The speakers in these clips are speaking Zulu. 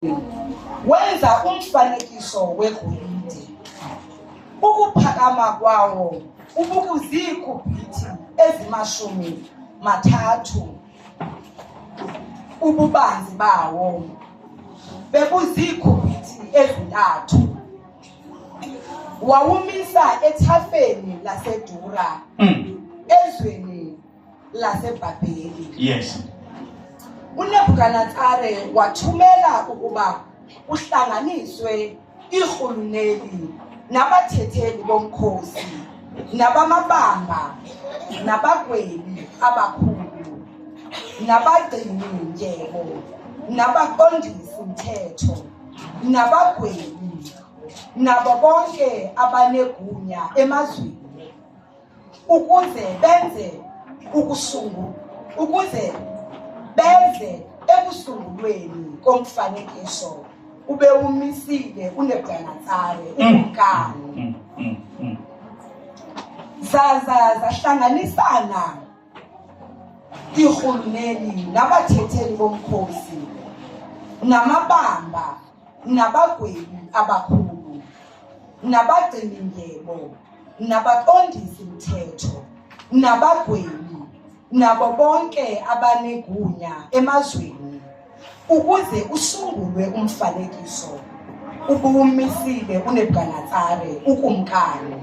wenza umfanekiso wegolide. Ukuphakama kwawo ubukuzikubhithi ezi-30, ububanzi bawo bebuzikubhithi ezi-3. Wawumisa ethafeni laseDura, ezweni laseBhabheli. Yes. uNebukadnezar wathumela ukuba uhlanganiswe irhuluneli nabathetheli bomkhosi nabamabamba nabagwebi abakhulu nabagcini-ndyebo nabaqondisi mthetho nabagwebi nabo bonke abanegunya emazweni ukuze beze ekusungulweni komfanekiso ubewumisile uNebukadnezar umkani. Zahlanganisana irhuluneli nabathetheli bomkhosi namabamba nabagwebi abakhulu nabagcini-ndyebo nabaqondisi mthetho nabagwebi nabo bonke abanegunya emazweni ukuze usungulwe umfanekiso ubuwumisile uNebukadnezar ukumkani.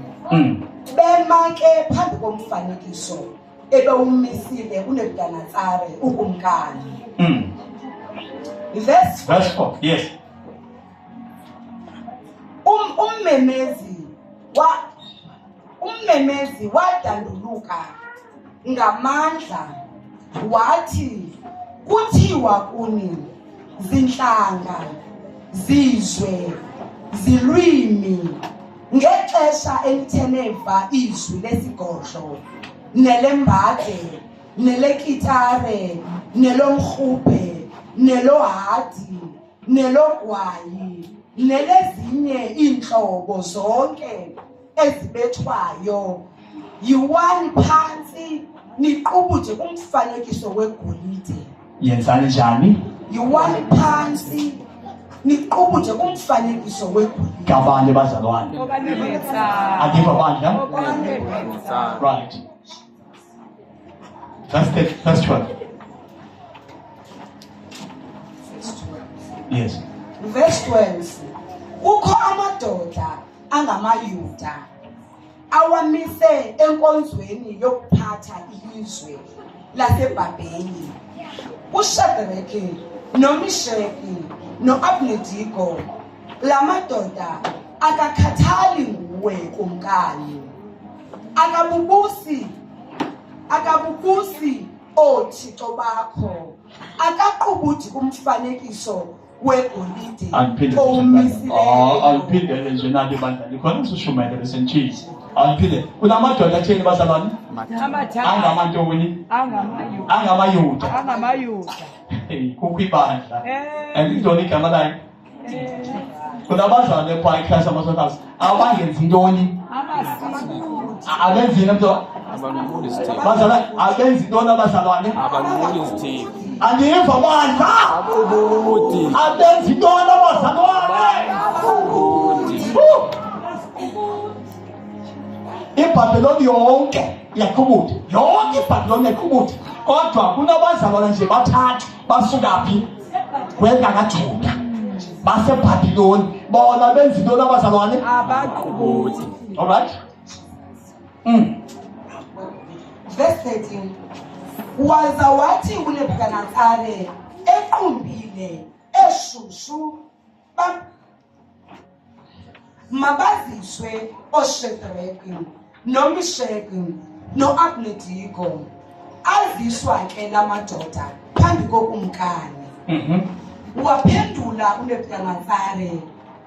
Bema ke phambi komfanekiso ebewumisile uNebukadnezar ukumkani. Verse 4. Yes. Ummemezi wadanduluka ngamandla wathi, kuthiwa kuni zinhlanga, zizwe, zilwimi, ngexesha elithe neva izwi lesigodlo nelembade nelekitare nelomrhubhe nelohadi nelogwayi nelezinye iintlobo zonke ezibethwayo, yiwani phansi niqubuje umfanekiso wegolide. Yenzani njani? Yiwani phansi niqubuje umfanekiso wegolide. Kabani bazalwane? Akiva bandla? Right. Verse 12. Yes. Verse 12. Kukho amadoda angamaYuda awamise enkonzweni yokuphatha ilizwe laseBhabheli. uShadraki noMeshaki noAbednego, la madoda akakhathali nguwe kumkani, akabubusi oothixo bakho, akaqubudi kumfanekiso wegolide owumisileyo. Alphinde nje nali bandla likhona usishumayela lesentshini. Alphinde kunamadoda atheni bazalwane? Angamantoni? Angamayuda. Kukho ibandla. Elidoni igama layo. Kunabazalwane phaa ekhaya amasontasi abangenzi intoni? Abenzi into bazalwane, abenzi intoni abazalwane? Andiva bandla. Abenzi intoni abazalwane? iBhabheloni yonke yaqubutha, yonke iBhabheloni yaqubutha, kodwa kunabazalwane nje bathathu basuka phi? KweNtakaJuda baseBhabheloni, bona benza intoni abazalwane? Abaqubuli. All right. Verse 13. Waza wathi uNebukadnezar equmbile eshushu, mabaziswe oShadraki noMeshaki noAbednego. Aziswa ke la madoda phambi kokumkani. Waphendula uNebukadnezar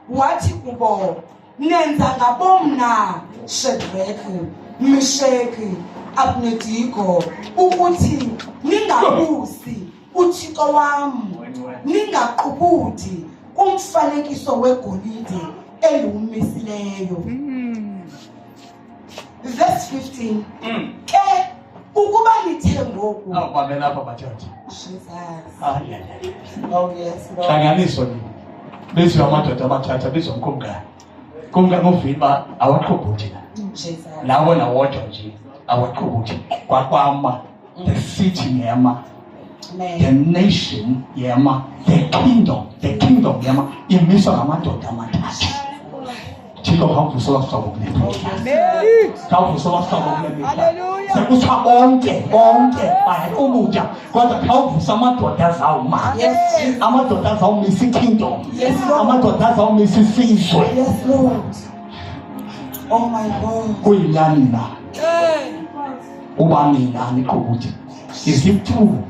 wathi kubo, nenza ngabomna Shadraki, Meshaki, Abednego, ukuthi ningabusi uThixo wami, ningaqubudi umfanekiso wegolide eliwumisileyo. Verse 15. Ke ukuba nithe ngoku. Awubamela apha madoda. Jesus. Ah, yeah. Oh yes, Lord. Hlanganiso ni. Bezwe amadoda amathatha bezwe umkumkani. Kumkani uvile uba awaqhubuthi Jesus. lawo nawodwa nje awaqhubuthi kwakwama the city ngema the Amen. nation yema the kingdom yema imiswa ngamadoda amathathu. Thixo khawuvuse abahlobo kule mihla. Khawuvuse abahlobo kule mihla. Sekuthiwa bonke bayaqubutha kodwa khawuvuse amadoda azawuma. Yes, Jesus. Amadoda azawumisa ikingdom. Yes, Lord. Amadoda azawumisa isizwe. Yes, Lord. Oh my God. Kuyinani na uba nina niqubuthe? Is it true?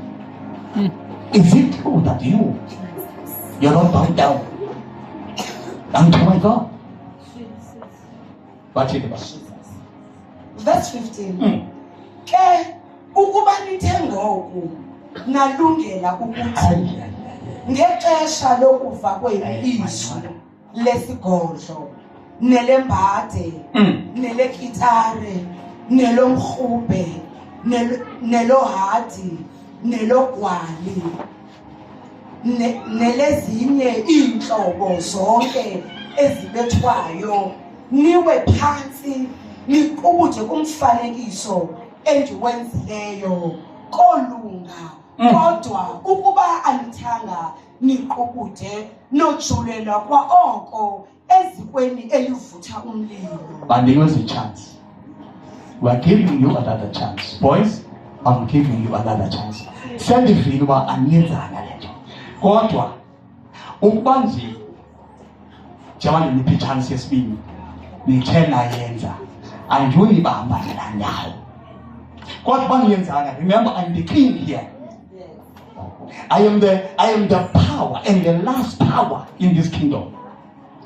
Is it true that you're not bound down unto my God? Bathini ba? Verse 15. Ke ukuba nithe ngoku nalungela ukuthi ngexesha lokuva kwenu izwi lesigodlo nelembade nelekitare nelomrhube nelohadi nelogwali nelezinye iintlobo zonke ezibethwayo niwe phansi niqubuthe kumfanekiso endiwenzileyo kolunga kodwa ukuba anithanga niqubuthe nojulela kwa oko ezikweni elivutha umlilo. But there was a chance. We are giving you another chance. Boys, I'm giving you another chance. Sendivile uba aniyenzanga le nto. Kodwa ukuba nje njengoba ndiniphe i-chance yesibini nithe nayenza andiyuyibambanela nayo. Kodwa uba niyenzanga, remember I'm the king here. I am the power and the last power in this kingdom.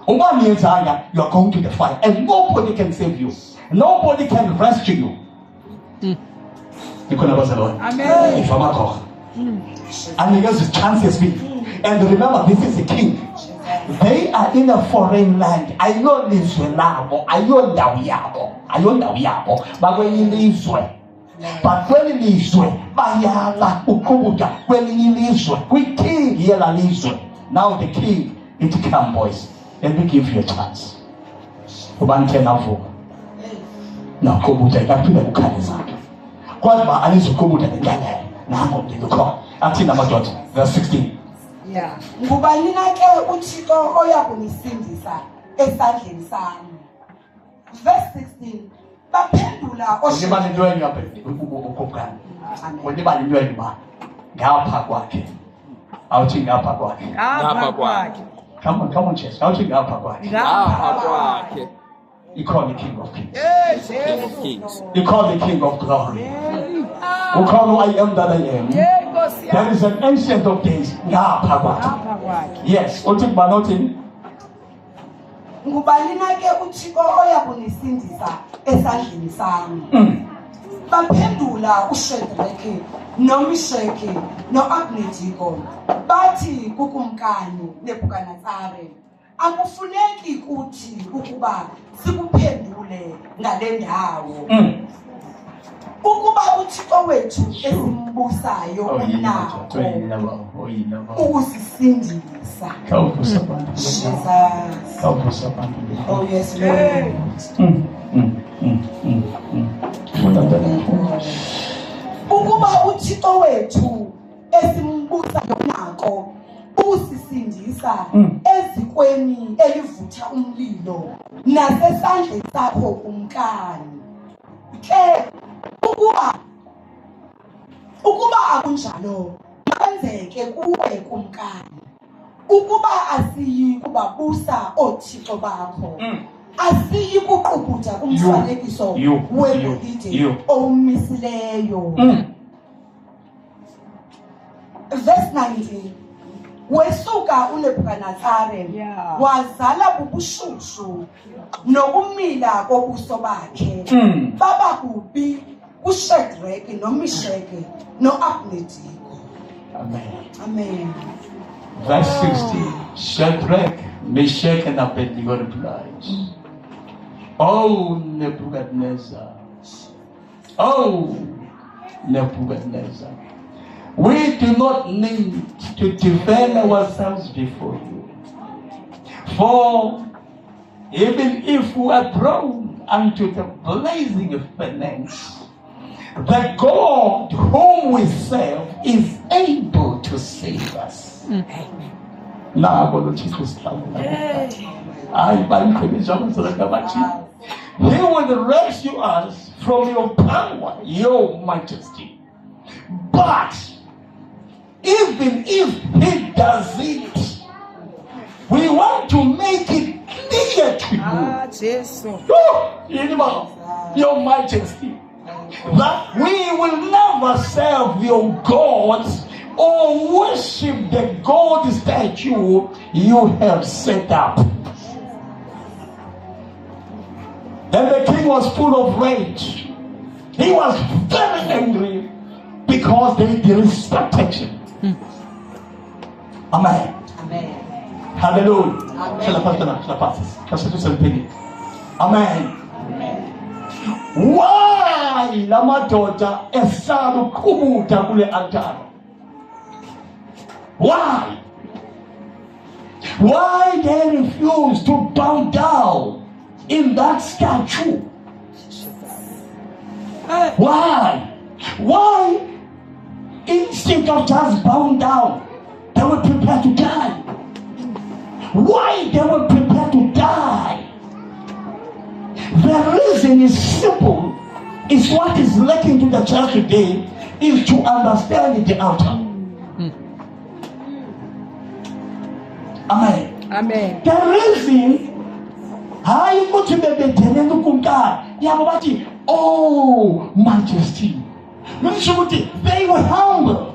Uba niyenzanga, you are going to the fire and nobody can save you. Nobody can rescue you. Amen. If I'm a God. And he has a chance yesibini. And remember, this is the king. They are in a foreign land. Ayolizwe labo, ayondawo yabo, bakwelinye ilizwe. But kweli lizwe bayala ukubuka kwelinye ilizwe, kwi-king yela lizwe. Now the king, it come, boys. Let me give you a chance. Ubante navuka. Nakubuka ikaphinde kukhaliza. Kodwa alizokubuka ngendlela. Nango ndikho. Athi namadoda, verse 16. Yeah. Ngubani na ke uThixo oyakunisindisa esandleni sami. Verse 16. Baphendula Ngibani ntweni yapha ukukukani. Ngibani ntweni ba. Ngapha kwakhe. Awuthi ngapha kwakhe. Ngapha kwakhe. Come on, church. Awuthi ngapha kwakhe. Ngapha kwakhe. You call the King of Kings. King of Kings. You call the King of Glory. You call who I am that I am. There is an ancient of days. Ngapha kwakhe. Yes. Uthi banothini? Ngubani na ke uThixo oyakunisindisa esandleni sami. Baphendula uShadrach noMeshach noAbednego bathi kukumkani Nebukadnezar, akufuneki kuthi ukuba sikuphendule ngale ndawo. Ukuba uThixo wethu esimbusayo unako ukusisindisa. Jesus. Oh yes, Lord. Ukuba uThixo wethu esimbusayo unako ukusisindisa ezikweni elivutha umlilo nasesandleni sakho kumkani. Ke ukuba akunjalo kwenzeke kuwe kumkani, ukuba asiyi kubabusa othixo bakho, asiyi kuqubutha kumfanekiso wegolide owumisileyo. Verse 19. Wesuka uNebukadnezar wazala bubushushu nokumila kobuso bakhe baba kubi uShadrach noMeshach noAbednego. Amen. Verse 16. Shadrach, Meshach, and Abednego replied, Oh Nebuchadnezzar, oh Nebuchadnezzar, we do not need to defend ourselves before you. For even if we are drawn unto the blazing furnace, the God whom we serve is able to save us. Now, I'm going to teach you something. He will rescue us from your power, your majesty. But even if he does it, we want to make it clear to you, your majesty, that we will never serve your gods or worship the gold statue you have set up. And the king was full of rage. He was very angry because they disrespected him. Amen. Amen. Hallelujah. Amen. Why la madoda esalu kumuta kule altare? Why? Why they refuse to bow down in that statue? Why? Why instead of just bowing down, they were prepared to die? Why they were prepared to die? The reason is simple. It's what is lacking to the church today is to understand the altar. Amen. Amen. The reason I go to the Yamabati, oh majesty. They were humble.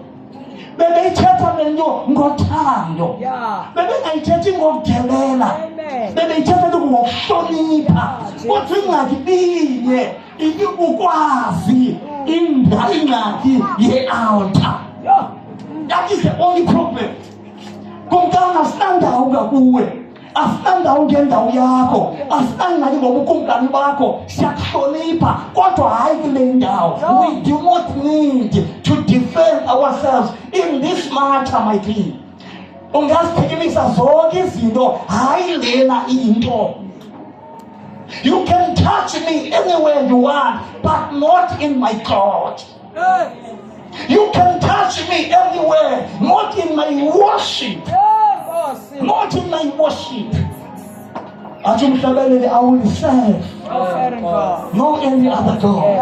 Bebe chata menyo ngotando. Bebe aichati ngogelela. Bebe chata ngofonipa. Otinga kibiye. Iki ukwazi indayinaki ye altar. That is the only problem. Kumkana standa ugakuwe. Asanda ugenda uyako. Asanda ngobukumkani bako. Shakhonipa. Kodwa hayikule ndawo. We do not need to defend ourselves in this matter, my king. Ungasiphikamisa zonke izinto hayi lena into. You can touch me anywhere you want, but not in my God. You can touch me everywhere, not in my worship. Not in my worship. I will serve no any other God.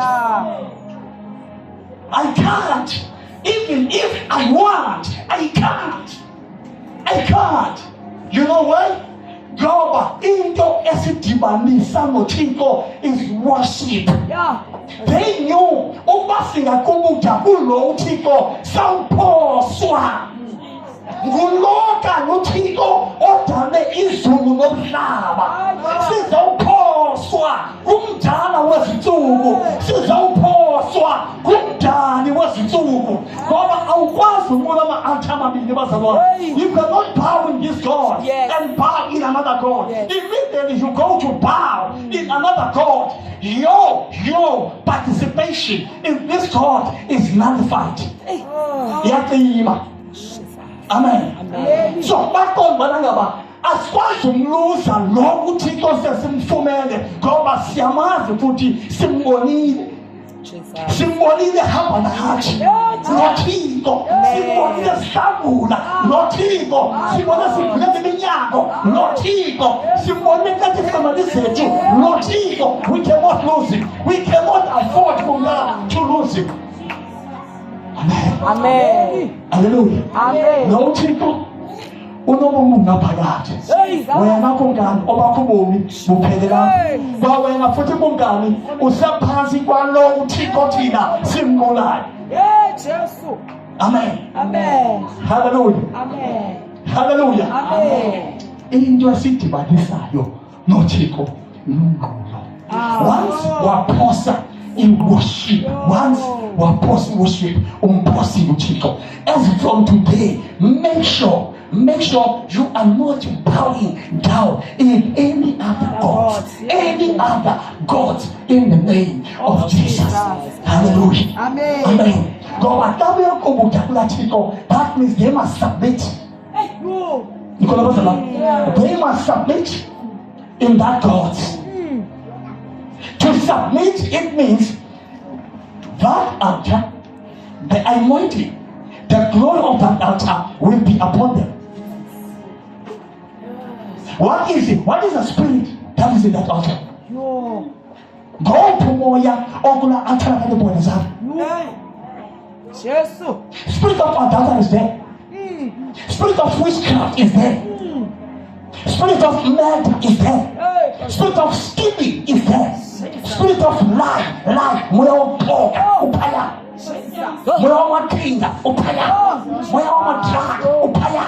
I can't. Even if I want, I can't. I can't. You know why? God, into esidibanisa nothiko is worship. They knew ubasinga kumuja ulo uthiko sawuphoswa. Nguloka nothiko odale izulu nomhlaba. Sizawuphoswa kumdala wezinsuku. Sizawuphoswa kumdali wezinsuku. Ngoba awukwazi ukubona ama-altar amabili bazalwane. You cannot bow in this God and bow in another God. Immediately you go to bow in another God, your participation in this God is nullified. Amen. So bakon banangaba asikwazi umluza lo uThixo sesimfumene ngoba siyamazi futhi simbonile. Simbonile hamba nathi noThixo, simbonile sihlangula noThixo, sibone sivule iminyango noThixo, simbone kathi isamali zethu noThixo. We cannot lose it. We cannot afford to lose it. Amen. Amen. Hallelujah. Amen. noThixo unobomi ngaphakathi. Wena kumngani obakubomi buphelela. Kwa wena futhi kumngani usaphansi kwalo uThixo thina simngolayo. Jesu. Amen. Amen. Hallelujah. Amen. Hallelujah. Amen. Into esidibanisayo noThixo ngumngqondo. Once waphosa in worship, once waphosa in worship, umphosi uThixo. As from today, make sure you are not bowing down in any other God, any other God in the name of Jesus. Hallelujah. Amen. Amen. God, that means they must submit. They must submit in that God. To submit, it means that altar, the anointing, the glory of that altar will be upon them. What is it? What is the spirit that is in that altar? Yo. Go to Moya, Ogula, Altar, and the bodies are. Jesus. Spirit of adultery is there. Spirit of witchcraft is there. Spirit of murder is there. Spirit of stealing is there. Spirit of lie, moya talk, upaya. Moya kinga, upaya. Moya drag, upaya.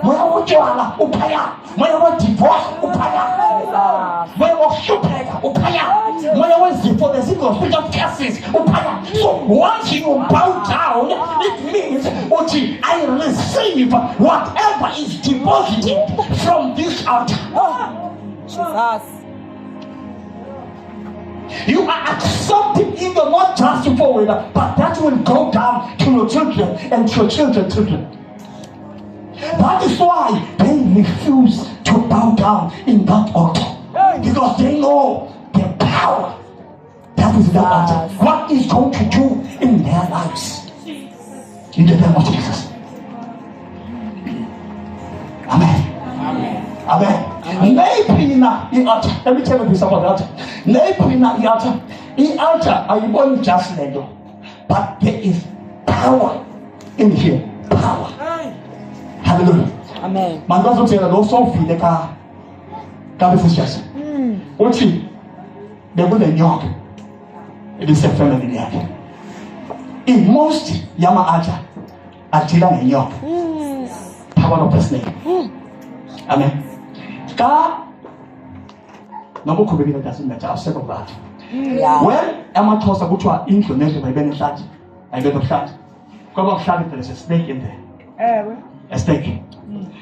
Moya jwala, upaya. Moya divorce, upaya. Moya stupid, upaya. Moya for the sake of spirit of curses, upaya. So once you bow down, it means I receive whatever is deposited from this altar. Jesus. You are accepting in the not just forward, but that will go down to your children and to your children's children. That is why they refuse to bow down in that altar, because they know the power that is in that altar. What is going to do in their lives? In the name of Jesus. Amen. Amen. Maybe not the altar. Let me tell you this about the altar. Maybe not the altar. The altar are you only just let go, but there is power in here. Power. Hallelujah. Amen. Man doesn't say that also feed the car. God is just. What's it? They will young. It is a family there. In most Yama altar, Atila and young. Power of the snake. Amen. God, no more could be doesn't matter. I've said of that. When Emma toss a good one inclination by benefit, I get a shot. Come on, shot, there is a snake in there. A snake.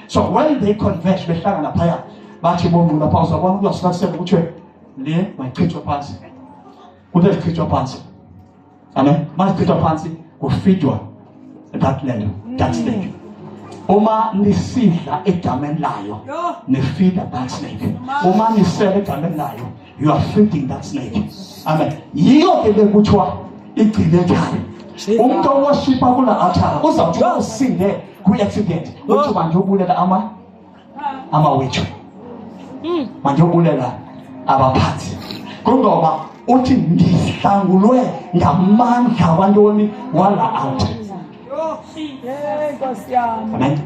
So when they converge, they stand on a prayer. Matching the pause of one who was not said, which way? Lay my creature pants. Who does creature pants? Amen. My creature pants will feed you that land, that snake. Oma ni sila ekamen layo. Ni feed that snake. Oma ni sila ekamen layo. You are feeding that snake. Amen. Yo kele buchwa ikile jari. Umto worship akula ata. Usa tuwa sing there. Kui accident. Uchu manjobule la ama wechu. Manjobule la abapati. Kungoma uti ndisangulwe ngamanga wandoni wala out. Amen.